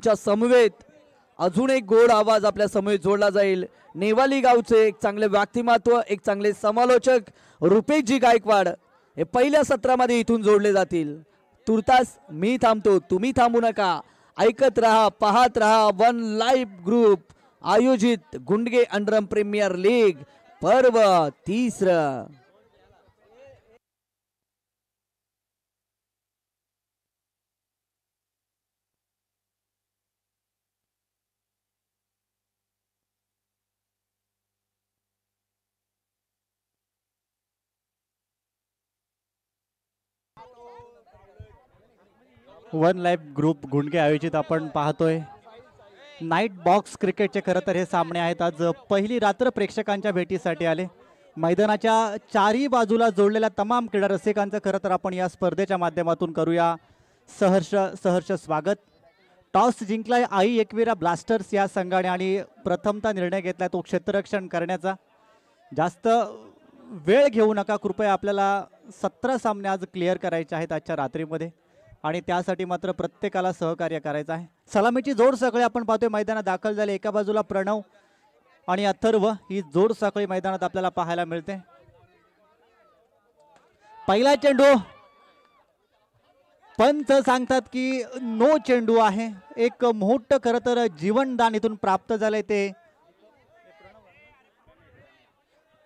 ग्रुपच्या समवेत अजून एक गोड आवाज आपल्या समवेत जोडला जाईल। नेवाली गावचे एक चांगले व्यक्तिमत्व, एक चांगले समालोचक रुपेशजी गायकवाड हे पहिल्या सत्रामध्ये इथून जोडले जातील। तुर्तास मी थांबतो, तुम्ही थांबू नका, ऐकत रहा, पाहत रहा। वन लाईव्ह ग्रुप आयोजित गुंडगे अंडरम प्रीमियर लीग पर्व 3. वन लाईव्ह ग्रुप गुंडगे आयोजित आपण पाहतोय नाईट बॉक्स क्रिकेटचे खरं तर हे सामने आहेत। आज पहिली रात्र प्रेक्षकांच्या भेटीसाठी आले। मैदानाच्या चारही बाजूला जोडलेल्या तमाम क्रीडा रसिकांचं खरं तर आपण या स्पर्धेच्या माध्यमातून करूया सहर्ष स्वागत। टॉस जिंकलाय आई एकविरा ब्लास्टर्स या संघाने आणि प्रथमतः निर्णय घेतलाय तो क्षेत्ररक्षण करण्याचा। जास्त वेळ घेऊ नका कृपया, आपल्याला 17 सामने आज क्लिअर करायचे आहेत आजच्या रात्रीमध्ये आणि त्यासाठी मात्र प्रत्येकाला सहकार्य करायचं आहे। सलामीची जोड साखळी आपण पाहतोय मैदानात दाखल झाले। एका बाजूला प्रणव आणि अथर्व ही जोड साखळी मैदानात आपल्याला पाहायला मिळते। पहिला चेंडू पंच सांगतात की नो चेंडू आहे। एक मोठं खरं तर जीवनदान इथून प्राप्त झालंय ते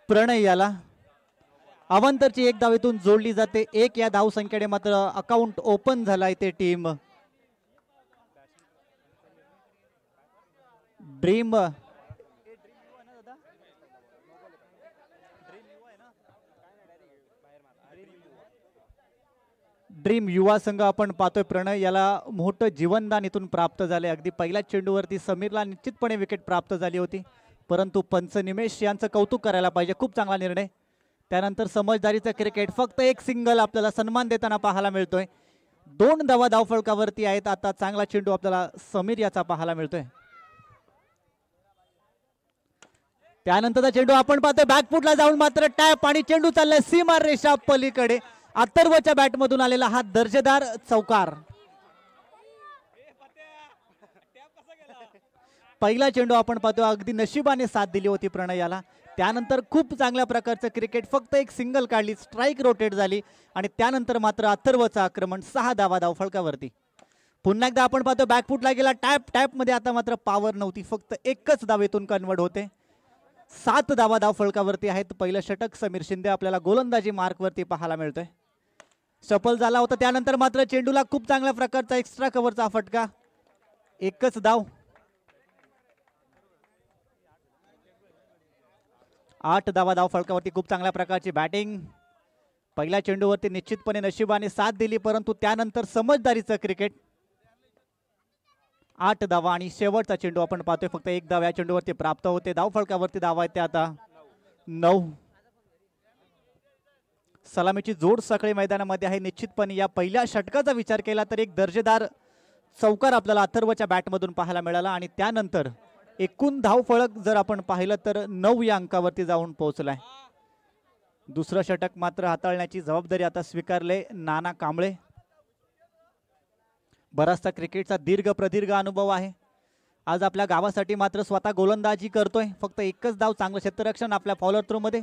प्रणय याला। अवंतरची एक धाव इथून जोडली जाते। एक या धाव संख्येने मात्र अकाउंट ओपन झालाय ते टीम ड्रीम युवा संघ आपण पाहतोय। प्रणय याला मोठं जीवनदान इथून प्राप्त झाले। अगदी पहिल्याच चेंडूवरती समीरला निश्चितपणे विकेट प्राप्त झाली होती, परंतु पंच निमेश यांचं कौतुक करायला पाहिजे, खूप चांगला निर्णय। त्यानंतर समजदारीचं क्रिकेट, फक्त एक सिंगल आपल्याला सन्मान देताना पाहायला मिळतोय। 2 धावा धावफलकावरती आहेत। आता चांगला चेंडू आपल्याला समीर याचा पाहायला मिळतोय। त्यानंतरचा चेंडू आपण पाहतोय बॅकफुटला जाऊन मात्र टॅप आणि चेंडू चाललाय सीमा रेषा पलीकडे। अथर्वच्या बॅटमधून आलेला हा दर्जेदार चौकार। पहिला चेंडू आपण पाहतोय अगदी नशिबाने साथ दिली होती प्रणय याला। त्यानंतर खूप चांगल्या प्रकारचं क्रिकेट, फक्त एक सिंगल काढली, स्ट्राइक रोटेट झाली आणि त्यानंतर मात्र अथर्वचं आक्रमण 6 धावा धावफलकावरती। पुन्हा एकदा आपण पाहतो बॅकफुटला गेला टॅप मध्ये, आता मात्र पॉवर नव्हती, फक्त एकच धावेतून कन्वर्ट होते। 7 धावा धावफलकावरती आहेत। पहिलं षटक समीर शिंदे आपल्याला गोलंदाजी मार्कवरती पाहायला मिळतोय। सफल झाला होता, त्यानंतर मात्र चेंडूला खूप चांगल्या प्रकारचा एक्स्ट्रा कव्हरचा फटका, एकच धाव। 8 धावा धावफलकावरती खूप चांगल्या प्रकारची बॅटिंग। पहिल्या चेंडूवरती निश्चितपणे नशिबाने साथ दिली, परंतु त्यानंतर समजदारीचं क्रिकेट। 8 धावा आणि शेवटचा चेंडू आपण पाहतोय फक्त एक धाव या चेंडूवरती प्राप्त होते। धावफलकावरती धावा आहेत ते आता 9। सलामीची जोड सकाळी मैदानामध्ये आहे। निश्चितपणे या पहिल्या षटकाचा विचार केला तर एक दर्जेदार चौकार आपल्याला अथर्वच्या बॅटमधून पाहायला मिळाला आणि त्यानंतर एकूण धावफलक जर आपण पाहिलं तर 9 या अंकावरती जाऊन पोहोचलाय। दुसरं षटक मात्र हाताळण्याची जबाबदारी आता स्वीकारले नाना कांबळे। बराचसा क्रिकेटचा दीर्घ प्रदीर्घ अनुभव आहे। आज आपल्या गावासाठी मात्र स्वतः गोलंदाजी करतोय, फक्त एकच धाव, चांगलं क्षेत्ररक्षण आपल्या फॉलोअर थ्रू मध्ये।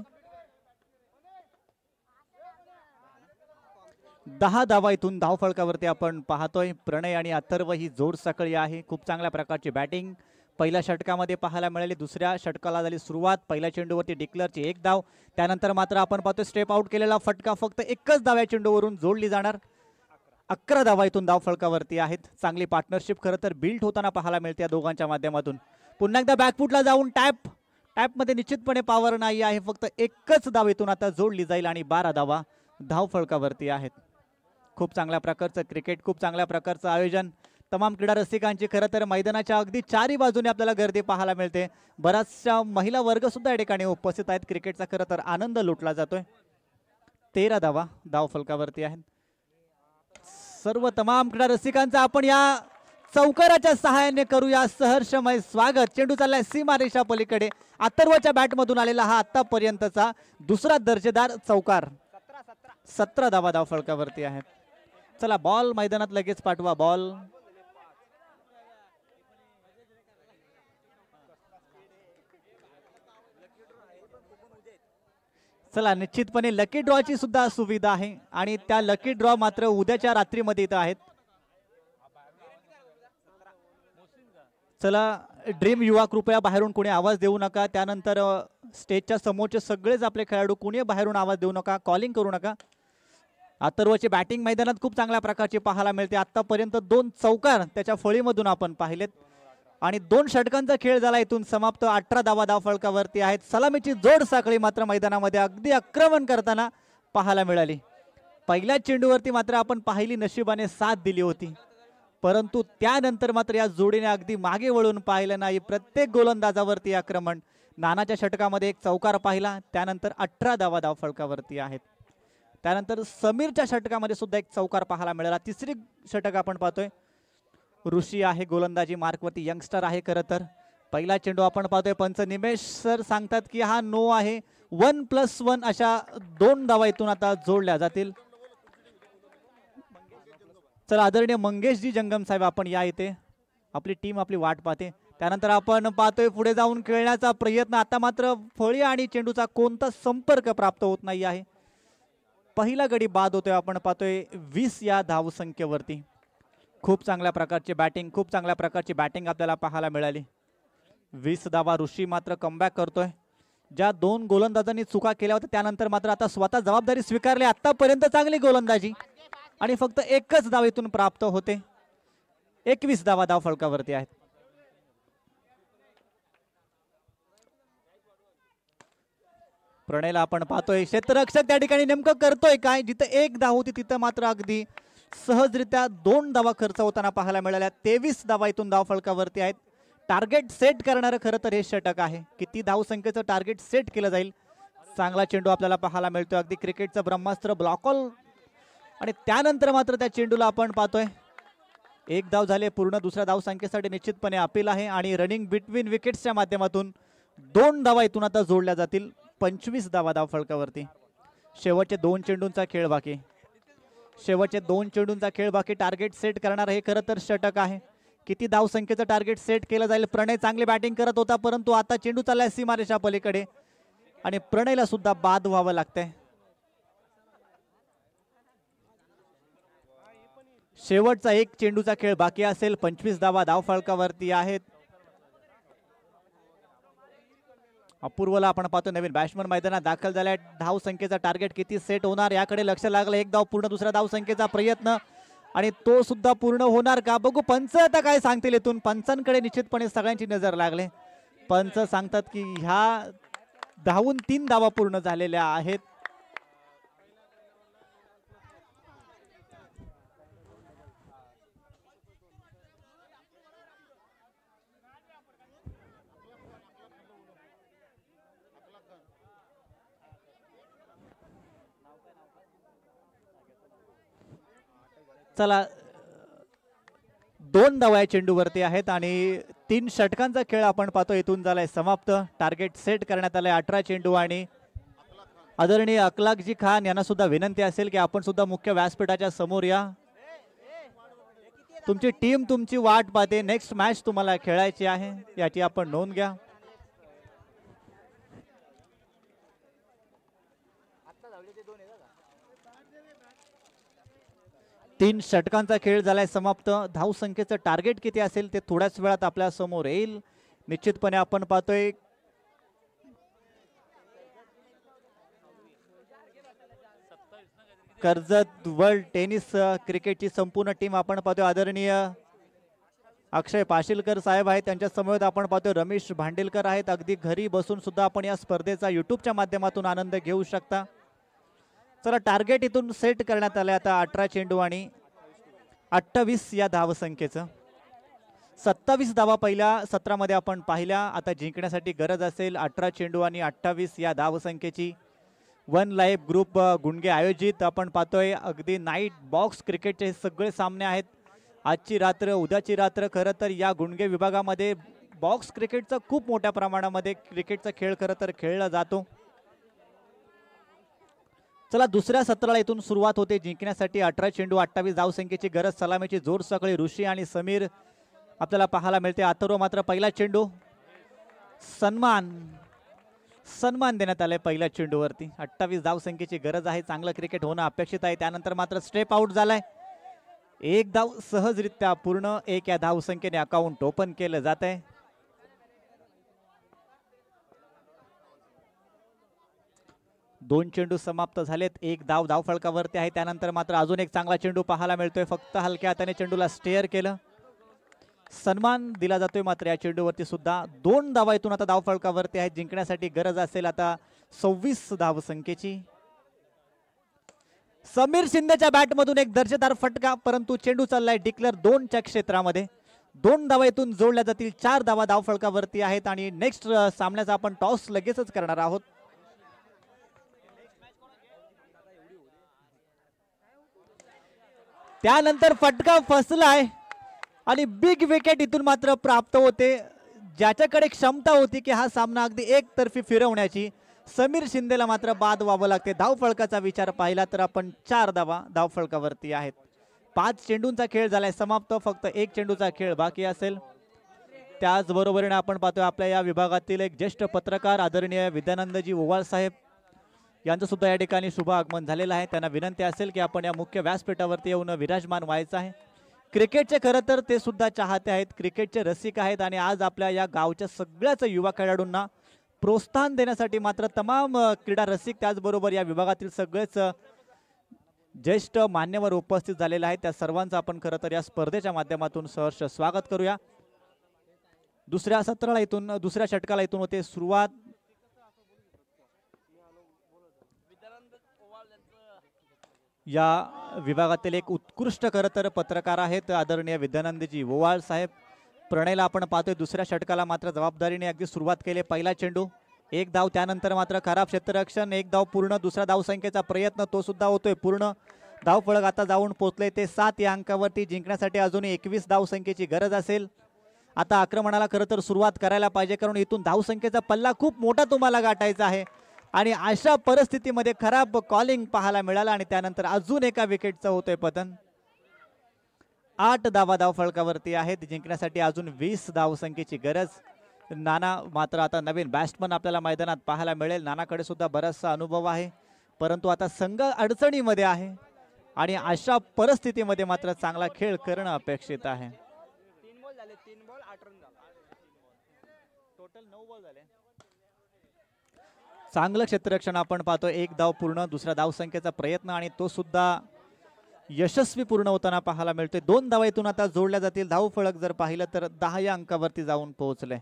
10 धावा इथून धावफलकावरती आपण पाहतोय। प्रणय आणि अथर्व ही जोड सकाळी आहे। खूप चांगल्या प्रकारची बॅटिंग पहिल्या षटकामध्ये पाहायला मिळाली। दुसऱ्या षटकाला झाली सुरुवात। पहिल्या चेंडूवरती डिक्लेअरची एक धाव, त्यानंतर मात्र आपण पाहतोय स्टेप आउट केलेला फटका, फक्त एकच धाव या चेंडूवरून जोडली जाणार। 11 धावा इथून धावफलकावरती आहेत। चांगली पार्टनरशिप खरं तर बिल्ड होताना पाहायला मिळते या दोघांच्या माध्यमातून। पुन्हा एकदा बॅकफुटला जाऊन टॅप मध्ये निश्चितपणे पॉवर नाही आहे, फक्त एकच धाव इथून आता जोडली जाईल आणि 12 धावा धावफलकावरती आहेत। खूप चांगल्या प्रकारचं क्रिकेट, खूप चांगल्या प्रकारचं आयोजन। तमाम क्रीडा रसिकांची खरं तर मैदानाच्या अगदी चारही बाजूने आपल्याला गर्दी पाहायला मिळते। बराचशा महिला वर्ग सुद्धा या ठिकाणी उपस्थित आहेत। क्रिकेटचा खरं तर आनंद लुटला जातोय। 13 धावा धावफलकावरती आहेत। सर्व तमाम क्रीडा रसिकांचा आपण या चौकाराच्या सहाय्याने करूया सहर्षमय स्वागत। चेंडू चाललाय सीमारेषा पलीकडे। अथर्वच्या बॅटमधून आलेला हा आतापर्यंतचा दुसरा दर्जेदार चौकार। 17 धावा धावफलकावरती आहेत। चला बॉल मैदानात लगेच पाठवा। बॉल चला, निश्चितपणे लकी ड्रॉची सुद्धा सुविधा आहे आणि त्या लकी ड्रॉ मात्र उद्याच्या रात्रीमध्ये इथं आहेत. चला, ड्रीम युवा कृपया बाहेरून कोणी आवाज देऊ नका. त्यानंतर स्टेजच्या समोरचे सगळेच आपले खेळाडू कोणी बाहेरून आवाज देऊ नका, कॉलिंग करू नका. अथर्वची बॅटिंग मैदानात खूप चांगल्या प्रकारची पाहायला मिळते. आतापर्यंत 2 चौकार त्याच्या फळीमधून आपण पाहिलेत आणि 2 षटकांचा खेळ झाला इथून समाप्त. 18 धावा धावफलकावरती आहेत. सलामीची जोड साखळी मात्र मैदानामध्ये अगदी आक्रमण करताना पाहायला मिळाली. पहिल्या चेंडूवरती मात्र आपण पाहिली नशिबाने साथ दिली होती, परंतु त्यानंतर मात्र या जोडीने अगदी मागे वळून पाहिलं नाही. प्रत्येक गोलंदाजावरती आक्रमण. नानाच्या षटकामध्ये एक चौकार पाहिला, त्यानंतर 18 धावा धावफलकावरती आहेत. त्यानंतर समीरच्या षटकामध्ये सुद्धा एक चौकार पाहायला मिळाला. तिसरी षटक आपण पाहतोय. ऋषी आहे गोलंदाजी मार्कवरती, यंगस्टर आहे खरं तर. पहिला चेंडू आपण पाहतोय. पंच निमेश सर सांगतात की हा नो आहे. 1+1 अशा 2 धावा इथून आता जोडल्या जातील. चला, आदरणीय मंगेशजी जंगम साहेब आपण या इथे. आपली टीम आपली वाट पाहते. त्यानंतर आपण पाहतोय पुढे जाऊन खेळण्याचा प्रयत्न. आता मात्र फळी आणि चेंडूचा कोणता संपर्क प्राप्त होत नाही आहे. पहिला गडी बाद होतोय. आपण पाहतोय 20 या धावसंख्येवरती. खूप चांगल्या प्रकारची बॅटिंग, खूप चांगल्या प्रकारची बॅटिंग आपल्याला पाहायला मिळाली. 20 धावा. ऋषी मात्र कमबॅक करतोय. ज्या 2 गोलंदाजांनी चुका केल्या होत्या त्यानंतर मात्र आता स्वतः जबाबदारी स्वीकारली. आतापर्यंत चांगली गोलंदाजी आणि फक्त एकच धाव इथून प्राप्त होते. 21 धावा धावफलकावरती आहेत. प्रणयला आपण पाहतोय. क्षेत्ररक्षक त्या ठिकाणी नेमकं करतोय काय? जिथं 1 धाव होती तिथं मात्र अगदी सहजरित्या 2 धावा खर्च होताना पाहायला मिळाल्या. 23 धावा इथून धावफलकावरती आहेत. टार्गेट सेट करणारं खरं तर हे षटक आहे. किती धावसंख्येचं टार्गेट सेट केलं जाईल. चांगला चेंडू आपल्याला पाहायला मिळतोय. अगदी क्रिकेटचं ब्रह्मास्त्र, ब्लॉकॉल. आणि त्यानंतर मात्र त्या चेंडूला आपण पाहतोय 1 धाव झाले पूर्ण. दुसऱ्या धावसंख्येसाठी निश्चितपणे अपील आहे आणि रनिंग बिटवीन विकेट्सच्या माध्यमातून 2 धावा इथून आता जोडल्या जातील. 25 धावा धावफलकावरती. शेवटचे 2 चेंडूंचा खेळ बाकी. शेवटचे 2 चेंडूंचा खेळ बाकी. टार्गेट सेट करणार हे खरं तर षटक आहे. किती धावसंख्येचं टार्गेट सेट केलं जाईल. प्रणय चांगली बॅटिंग करत होता, परंतु आता चेंडू चाललाय सीमारेषा पलीकडे आणि प्रणयला सुद्धा बाद व्हावं लागतंय. शेवटचा 1 चेंडूचा खेळ बाकी असेल. 25 धावा धावफलकावरती आहेत. अपूर्वला आपण पाहतो नवीन बॅट्समन मैदानात दाखल झालाय. धावसंख्येचा टार्गेट किती सेट होणार याकडे लक्ष लागलं. 1 धाव पूर्ण. दुसऱ्या धावसंख्येचा प्रयत्न आणि तो सुद्धा पूर्ण होणार का बघू. पंच आता काय सांगतील इथून. पंचांकडे निश्चितपणे सगळ्यांची नजर लागले. पंच सांगतात की ह्या धावून 3 धावा पूर्ण झालेल्या आहेत. चला, 2 धावा या चेंडूवरती आहेत आणि 3 षटकांचा खेळ आपण पाहतो इथून झालाय समाप्त. टार्गेट सेट करण्यात आलाय 18 चेंडू आणि आदरणीय अखलाकजी खान यांना सुद्धा विनंती असेल की आपण सुद्धा मुख्य व्यासपीठाच्या समोर या. तुमची टीम तुमची वाट पाहते. नेक्स्ट मॅच तुम्हाला खेळायची आहे, याची आपण नोंद घ्या. तीन षटकांचा खेळ झालाय समाप्त. धावसंख्येचं टार्गेट किती असेल ते थोड्याच वेळात आपल्या समोर येईल. निश्चितपणे आपण पाहतोय कर्जत वर्ल्ड टेनिस क्रिकेटची संपूर्ण टीम आपण पाहतोय. आदरणीय अक्षय पाशीलकर साहेब आहेत, त्यांच्या समवेत आपण पाहतोय रमेश भांडेलकर आहेत. अगदी घरी बसून सुद्धा आपण या स्पर्धेचा युट्यूबच्या माध्यमातून आनंद घेऊ शकता. चला, टार्गेट इथून सेट करण्यात आले आता 18 चेंडू आणि 28 या धावसंख्येचं. 27 धावा पहिल्या सत्रामध्ये आपण पाहिल्या. आता जिंकण्यासाठी गरज असेल 18 चेंडू आणि 28 या धावसंख्येची. वन लाईव्ह ग्रुप गुंडगे आयोजित आपण पाहतोय अगदी नाईट बॉक्स क्रिकेटचे सगळे सामने आहेत. आजची रात्र उद्याची रात्र खरं तर या गुंडगे विभागामध्ये बॉक्स क्रिकेटचा खूप मोठ्या प्रमाणामध्ये क्रिकेटचा खेळ खरं तर खेळला जातो. चला, दुसऱ्या सत्राला इथून सुरुवात होते. जिंकण्यासाठी 18 चेंडू 28 धावसंख्येची गरज. सलामीची जोर सकाळी ऋषी आणि समीर आपल्याला पाहायला मिळते. अथर्व मात्र पहिला चेंडू. सन्मान सन्मान देण्यात आलाय पहिल्या चेंडूवरती. 28 धावसंख्येची गरज आहे. चांगलं क्रिकेट होणं अपेक्षित आहे. त्यानंतर मात्र स्टेप आउट झालाय. एक धाव सहजरित्या पूर्ण. एक या धावसंख्येने अकाउंट ओपन केलं जात आहे. दोन चेंडू समाप्त झालेत. एक धाव धावफलकावरती आहे. त्यानंतर मात्र अजून एक चांगला चेंडू पाहायला मिळतोय. फक्त हलक्या हाताने चेंडूला स्टेअर केलं. सन्मान दिला जातोय मात्र या चेंडूवरती सुद्धा. दोन धावा इथून आता धावफलकावरती आहेत. जिंकण्यासाठी गरज असेल आता 26 धावसंख्येची. समीर शिंदेच्या बॅटमधून एक दर्जेदार फटका, परंतु चेंडू चाललाय डिक्लर 2च्या क्षेत्रामध्ये. दोन धावा इथून जोडल्या जातील. 4 धावा धावफलकावरती आहेत आणि नेक्स्ट सामन्याचा आपण टॉस लगेचच करणार आहोत. त्यानंतर फटका फसलाय आणि बिग विकेट इथून मात्र प्राप्त होते. ज्याच्याकडे क्षमता होती की हा सामना अगदी एकतर्फी फिरवण्याची, समीर शिंदेला मात्र बाद व्हावं लागते. धावफलकाचा विचार पाहिला तर आपण 4 धावा धावफलकावरती आहेत. 5 चेंडूंचा खेळ झालाय समाप्त. फक्त एक चेंडूचा खेळ बाकी असेल. त्याचबरोबरीने आपण पाहतोय आपल्या या विभागातील एक ज्येष्ठ पत्रकार आदरणीय विद्यानंदजी ओवाळ साहेब यांचं सुद्धा या ठिकाणी शुभ आगमन झालेलं आहे. त्यांना विनंती असेल की आपण या मुख्य व्यासपीठावरती येऊन विराजमान व्हायचं आहे. क्रिकेटचे खरं तर ते सुद्धा चाहते आहेत, क्रिकेटचे रसिक आहेत आणि आज आपल्या या गावच्या सगळ्याच युवा खेळाडूंना प्रोत्साहन देण्यासाठी मात्र तमाम क्रीडा रसिक त्याचबरोबर या विभागातील सगळेच ज्येष्ठ मान्यवर उपस्थित झालेले आहेत. त्या सर्वांचं आपण खरं तर या स्पर्धेच्या माध्यमातून सहर्ष स्वागत करूया. दुसऱ्या सत्राला इथून दुसऱ्या षटकाला इथून होते सुरुवात. या विभागातील एक उत्कृष्ट खरं तर पत्रकार आहेत आदरणीय विद्यानंदजी ओवाळ साहेब. प्रणयला आपण पाहतोय दुसऱ्या षटकाला मात्र जबाबदारीने अगदी सुरुवात केली. पहिला चेंडू एक धाव, त्यानंतर मात्र खराब क्षेत्ररक्षण. एक धाव पूर्ण. दुसरा धावसंख्येचा प्रयत्न तो सुद्धा होतोय पूर्ण. धावफलक आता जाऊन पोहोचले ते 7 या अंकावरती. जिंकण्यासाठी अजूनही 21 धावसंख्येची गरज असेल. आता आक्रमणाला खरं तर सुरुवात करायला पाहिजे, कारण इथून धावसंख्येचा पल्ला खूप मोठा तुम्हाला गाठायचा आहे आणि अशा परिस्थितीमध्ये खराब कॉलिंग पाहायला मिळाला आणि त्यानंतर अजून एका विकेटचं होतंय पतन. 8 धावा धावफलकावरती आहेत. जिंकण्यासाठी अजून 20 धावसंख्येची गरज. नाना मात्र आता नवीन बॅट्समन आपल्याला मैदानात पाहायला मिळेल. नानाकडे सुद्धा बराचसा अनुभव आहे, परंतु आता संघ अडचणीमध्ये आहे आणि अशा परिस्थितीमध्ये मात्र चांगला खेळ करणं अपेक्षित आहे. 3 बॉल झाले, 3 बॉल 8 रन झाले. टोटल 9 बॉल झाले. चांगलं क्षेत्ररक्षण आपण पाहतो. एक धाव पूर्ण. दुसरा धावसंख्येचा प्रयत्न आणि तो सुद्धा यशस्वी पूर्ण होताना पाहायला मिळतोय. 2 धावा इथून आता जोडल्या जातील. धावफलक जर पाहिलं तर 10 या अंकावरती जाऊन पोहोचले.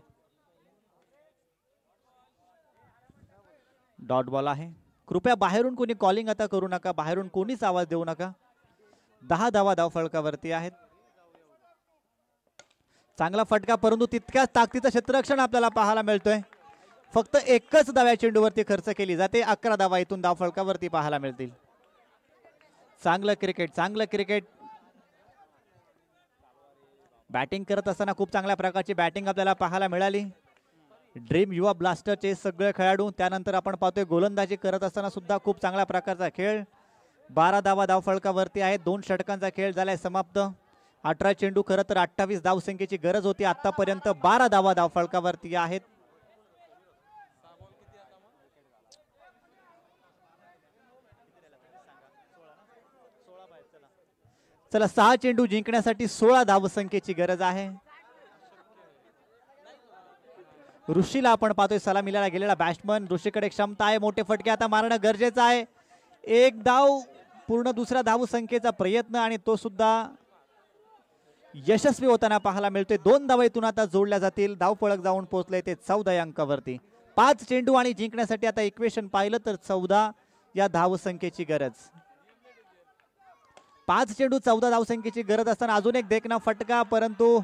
डॉट बॉल आहे. कृपया बाहेरून कोणी कॉलिंग आता करू नका. बाहेरून कोणीच आवाज देऊ नका. 10 धावा धावफलकावरती आहेत. चांगला फटका, परंतु तितक्याच ताकदीचं क्षेत्ररक्षण आपल्याला पाहायला मिळतोय. फक्त एकच धाव्या चेंडूवरती खर्च केली जाते. 11 धावा इथून धावफलकावरती पाहायला मिळतील. चांगलं क्रिकेट, चांगलं क्रिकेट. बॅटिंग करत असताना खूप चांगल्या प्रकारची बॅटिंग आपल्याला पाहायला मिळाली. ड्रीम युवा ब्लास्टरचे सगळे खेळाडू. त्यानंतर आपण पाहतोय गोलंदाजी करत असताना सुद्धा खूप चांगल्या प्रकारचा खेळ. 12 धावा धावफलकावरती आहेत. 2 षटकांचा खेळ झालाय समाप्त. 18 चेंडू. खरं तर 28 धावसंख्येची गरज होती. आतापर्यंत 12 धावा धावफलकावरती आहेत. चला 6 चेंडू जिंकण्यासाठी 16 धावसंख्येची गरज आहे. ऋषीला आपण पाहतोय सलामीला गेलेला बॅट्समन. ऋषीकडे क्षमता आहे. मोठे फटके आता मारणं गरजेचं आहे. एक धाव पूर्ण. दुसरा धावसंख्येचा प्रयत्न आणि तो सुद्धा यशस्वी होताना पाहायला मिळतोय. 2 धावा इथून आता जोडल्या जातील. धावफलक जाऊन पोहोचले ते 14 या अंकावरती. 5 चेंडू आणि जिंकण्यासाठी आता इक्वेशन पाहिलं तर 14 या धावसंख्येची गरज. 5 चेंडू 14 धावसंख्येची गरज असताना अजून एक देखना फटका, परंतु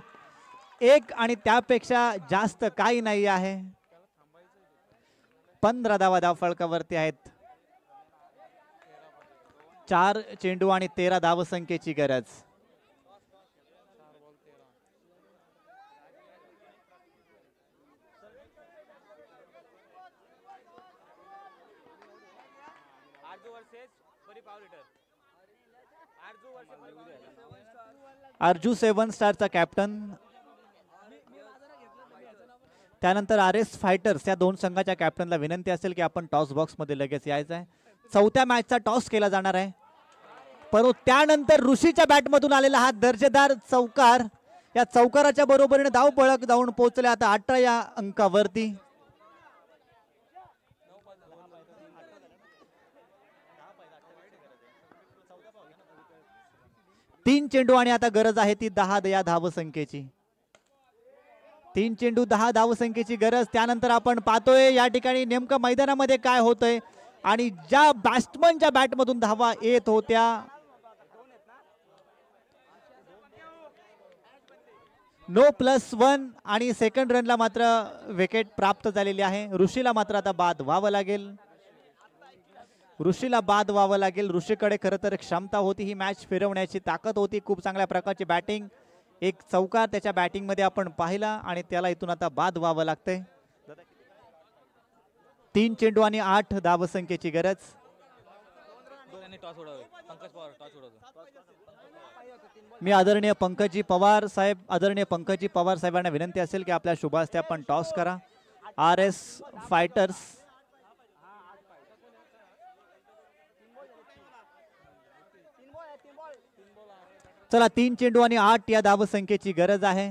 एक आणि त्यापेक्षा जास्त काही नाही आहे. 15 धावा धावफलकावरती आहेत. 4 चेंडू आणि 13 धावसंख्येची गरज. अर्जू 7 स्टारचा कॅप्टन. त्यानंतर RS फायटर्स या दोन संघाच्या कॅप्टनला विनंती असेल की आपण टॉस बॉक्समध्ये लगेच यायचं आहे. चौथ्या मॅचचा टॉस केला जाणार आहे. परंतु त्यानंतर ऋषीच्या बॅटमधून आलेला हा दर्जेदार चौकार, या चौकाराच्या बरोबरीने धावपळक जाऊन पोहोचले आता 18 या अंकावरती. तीन चेंडू आणि आता गरज आहे ती 10 या धावसंख्येची. 3 चेंडू 10 धावसंख्येची गरज. त्यानंतर आपण पाहतोय या ठिकाणी नेमकं मैदानामध्ये काय होतंय आणि ज्या बॅट्समनच्या बॅटमधून धावा येत होत्या नो +1 आणि सेकंड रनला मात्र विकेट प्राप्त झालेली आहे. ऋषीला मात्र आता बाद व्हावं लागेल. ऋषीकडे खरं तर क्षमता होती, ही मॅच फिरवण्याची ताकद होती. खूप चांगल्या प्रकारची बॅटिंग, एक चौकार त्याच्या बॅटिंग मध्ये आपण पाहिला आणि त्याला इथून आता बाद व्हावं लागतंय. 3 चेंडू आणि 8 धावसंख्येची गरज. मी आदरणीय पंकजी पवार साहेबांना विनंती असेल की आपल्या शुभ हस्ते आपण टॉस करा. RS फायटर्स चला 3 चेंडू आणि 8 या धावसंख्येची गरज आहे.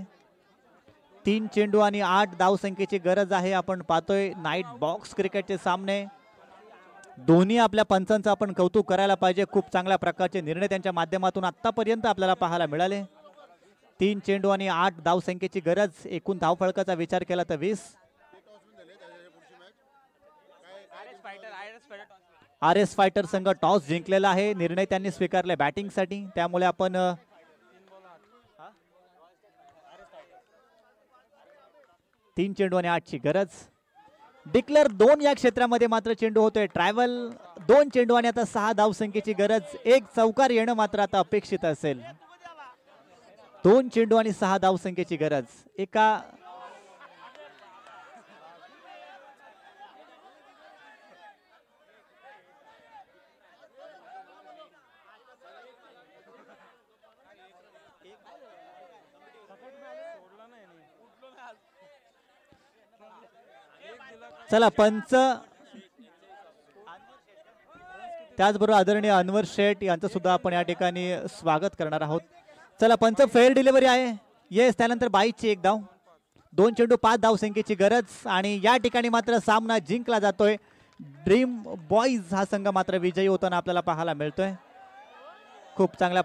3 चेंडू आणि 8 धावसंख्येची गरज आहे. आपण पाहतोय नाईट बॉक्स क्रिकेटचे सामने. दोन्ही आपल्या पंचांचं आपण कौतुक करायला पाहिजे. खूप चांगल्या प्रकारचे निर्णय त्यांच्या माध्यमातून आतापर्यंत आपल्याला पाहायला मिळाले. 3 चेंडू आणि 8 धावसंख्येची गरज. एकूण धावफलकाचा विचार केला तर 20. RS फायटर संघ टॉस जिंकलेला आहे. निर्णय त्यांनी स्वीकारले बॅटिंगसाठी. त्यामुळे आपण 3 चेंडू आणि 8 ची गरज. डिक्लेअर 2 या क्षेत्रामध्ये मात्र चेंडू होतोय ट्रॅव्हल. 2 चेंडू आणि आता 6 धावसंख्येची गरज. एक चौकार येणं मात्र आता अपेक्षित असेल. 2 चेंडू आणि 6 धावसंख्येची गरज. एका चला पंच, त्याचबरोबर आदरणीय अनवर शेठ यांचं सुद्धा आपण या ठिकाणी स्वागत करणार आहोत. चला पंच, फेअर डिलिव्हरी आहे. येस. त्यानंतर 22 ची एक धाव. 2 चेंडू 5 धावसंख्येची गरज आणि या ठिकाणी मात्र सामना जिंकला जातोय. ड्रीम बॉईज हा संघ मात्र विजयी होताना आपल्याला पाहायला मिळतोय. खूप चांगल्या